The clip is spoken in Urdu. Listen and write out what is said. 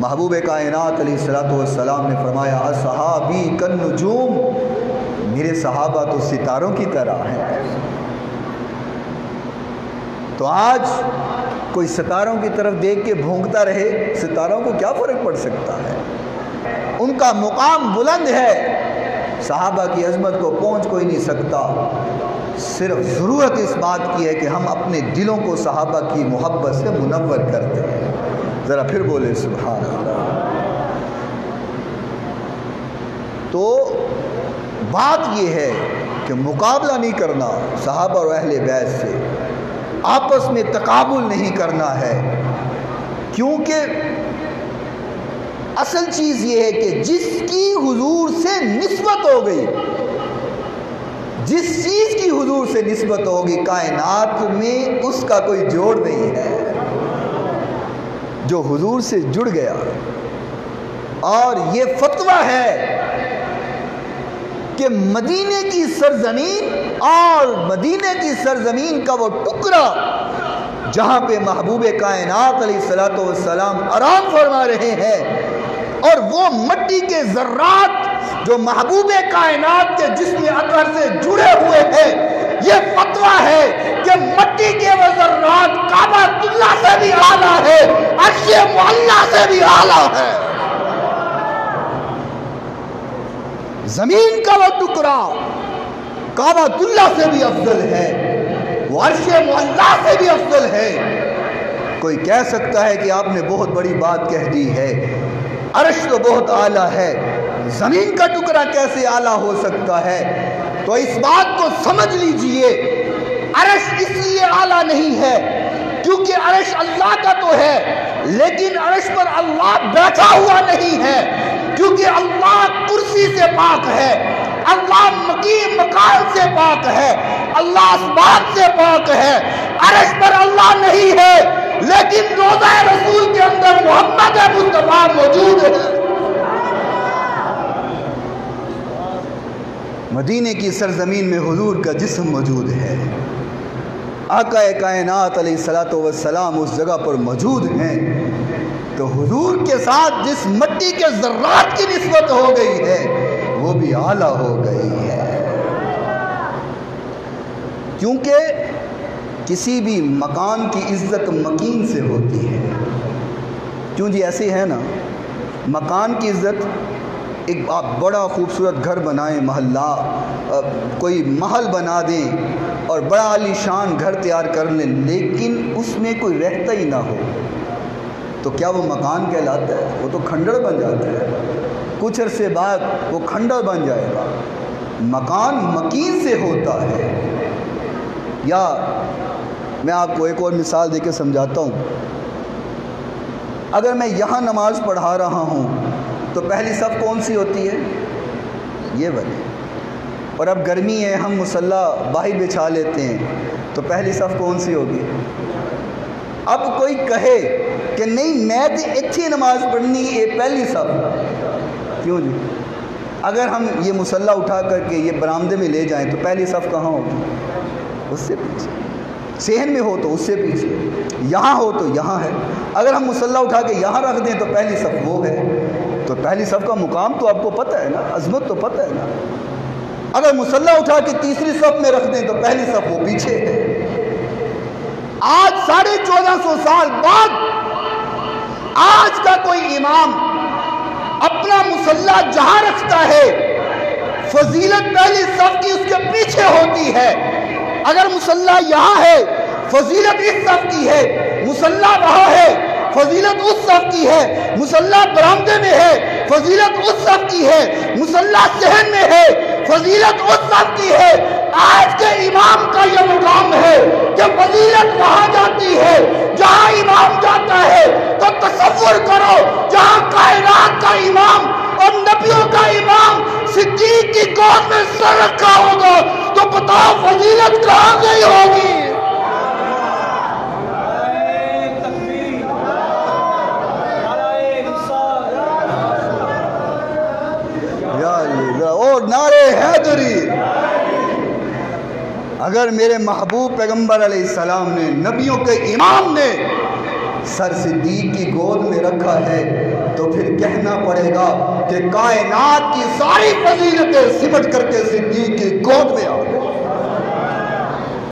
محبوب کائنات علیہ الصلوۃ والسلام نے فرمایا اصحابی کالنجوم، میرے صحابہ تو ستاروں کی طرح ہیں۔ تو آج کوئی ستاروں کی طرف دیکھ کے بھونکتا رہے، ستاروں کو کیا فرق پڑ سکتا ہے؟ ان کا مقام بلند ہے، صحابہ کی عظمت کو پہنچ کوئی نہیں سکتا۔ صرف ضرورت اس بات کی ہے کہ ہم اپنے دلوں کو صحابہ کی محبت سے منور کر دیں۔ ذرا پھر بولے سبحان اللہ۔ تو بات یہ ہے کہ مقابلہ نہیں کرنا صحابہ اور اہل بیت سے، آپس میں تقابل نہیں کرنا ہے، کیونکہ اصل چیز یہ ہے کہ جس کی حضور سے نسبت ہو گئی، جس چیز کی حضور سے نسبت ہوگی کائنات میں اس کا کوئی جوڑ نہیں ہے۔ جو حضور سے جڑ گیا، اور یہ فتویٰ ہے کہ مدینے کی سرزمین اور مدینے کی سرزمین کا وہ ٹکڑا جہاں پہ محبوب کائنات علیہ الصلوۃ والسلام آرام فرما رہے ہیں، اور وہ مٹی کے ذرات جو محبوب کائنات کے جسم اطہر سے جڑے ہوئے ہیں، یہ فتویٰ ہے کہ مٹی کے وہ ذرات کعبہ اللہ سے بھی اعلیٰ ہے، عرش معلیٰ سے بھی اعلیٰ ہے۔ زمین کا وہ ٹکڑا کعبہ اللہ سے بھی افضل ہے، وہ عرش معلیٰ سے بھی افضل ہے۔ کوئی کہہ سکتا ہے کہ آپ نے بہت بڑی بات کہہ دی ہے، عرش تو بہت اعلیٰ ہے، زمین کا ٹکڑا کیسے اعلیٰ ہو سکتا ہے؟ تو اس بات کو سمجھ لیجئے، عرش اس لیے اعلیٰ نہیں ہے کیونکہ عرش اللہ کا تو ہے، لیکن عرش پر اللہ بیٹھا ہوا نہیں ہے، کیونکہ اللہ کرسی سے پاک ہے، اللہ مقیم مقام سے پاک ہے، اللہ اسباب سے پاک ہے۔ عرش پر اللہ نہیں ہے، لیکن روضہ رسول کے اندر محمد مصطفیٰ موجود ہے۔ مدینے کی سرزمین میں حضور کا جسم موجود ہے، آقا کائنات علیہ الصلوۃ والسلام اس جگہ پر موجود ہیں، تو حضور کے ساتھ جس مٹی کے ذرات کی نسبت ہو گئی ہے وہ بھی اعلیٰ ہو گئی ہے، کیونکہ کسی بھی مکان کی عزت مکین سے ہوتی ہے۔ کیوں جی ایسے ہے نا، مکان کی عزت، ایک آپ بڑا خوبصورت گھر بنائیں، محلہ کوئی محل بنا دیں اور بڑا عالی شان گھر تیار کر لیں، لیکن اس میں کوئی رہتا ہی نہ ہو تو کیا وہ مکان کہلاتا ہے؟ وہ تو کھنڈر بن جاتا ہے، کچھ عرصے بعد وہ کھنڈر بن جائے گا۔ مکان مکین سے ہوتا ہے۔ یا میں آپ کو ایک اور مثال دے کے سمجھاتا ہوں، اگر میں یہاں نماز پڑھا رہا ہوں تو پہلی صف کون سی ہوتی ہے؟ یہ والی۔ اور اب گرمی ہے، ہم مصلی باہر بچھا لیتے ہیں تو پہلی صف کون سی ہوگی؟ اب کوئی کہے کہ نہیں میں تو اتھی نماز پڑھنی ہے پہلی صف، کیوں جی؟ اگر ہم یہ مصلی اٹھا کر کے یہ برآمدے میں لے جائیں تو پہلی صف کہاں ہوگی؟ اس سے پیچھے۔ صحن میں ہو تو اس سے پیچھے، یہاں ہو تو یہاں ہے۔ اگر ہم مصلی اٹھا کے یہاں رکھ دیں تو پہلی صف وہ ہے، تو پہلی صف کا مقام تو آپ کو پتہ ہے نا، عظمت تو پتہ ہے نا۔ اگر مصلی اٹھا کے تیسری صف میں رکھ دیں تو پہلی صف وہ پیچھے ہے۔ آج 1450 سال بعد آج کا کوئی امام اپنا مصلی جہاں رکھتا ہے، فضیلت پہلی صف کی اس کے پیچھے ہوتی ہے۔ اگر مصلی یہاں ہے فضیلت اس صف کی ہے، مصلی وہاں ہے فضیلت اس صف کی ہے، مصلی برآمدے میں ہے فضیلت اس صف کی ہے، مصلی صحن میں ہے فضیلت اس صف کی ہے۔ آج کے امام کا یہ مقام ہے کہ فضیلت وہاں جاتی ہے جہاں امام جاتا ہے۔ تو تصور کرو جہاں کائنات کا امام اور نبیوں کا امام صدیق کی گود میں سر رکھا ہوگا تو بتاؤ فضیلت کہاں گئی ہوگی؟ اور نعرے حیدری! اگر میرے محبوب پیغمبر علیہ السلام نے، نبیوں کے امام نے سر صدیق کی گود میں رکھا ہے تو پھر کہنا پڑے گا کہ کائنات کی ساری فضیلتیں سمٹ کر کے صدیق کی گود میں آ گئی۔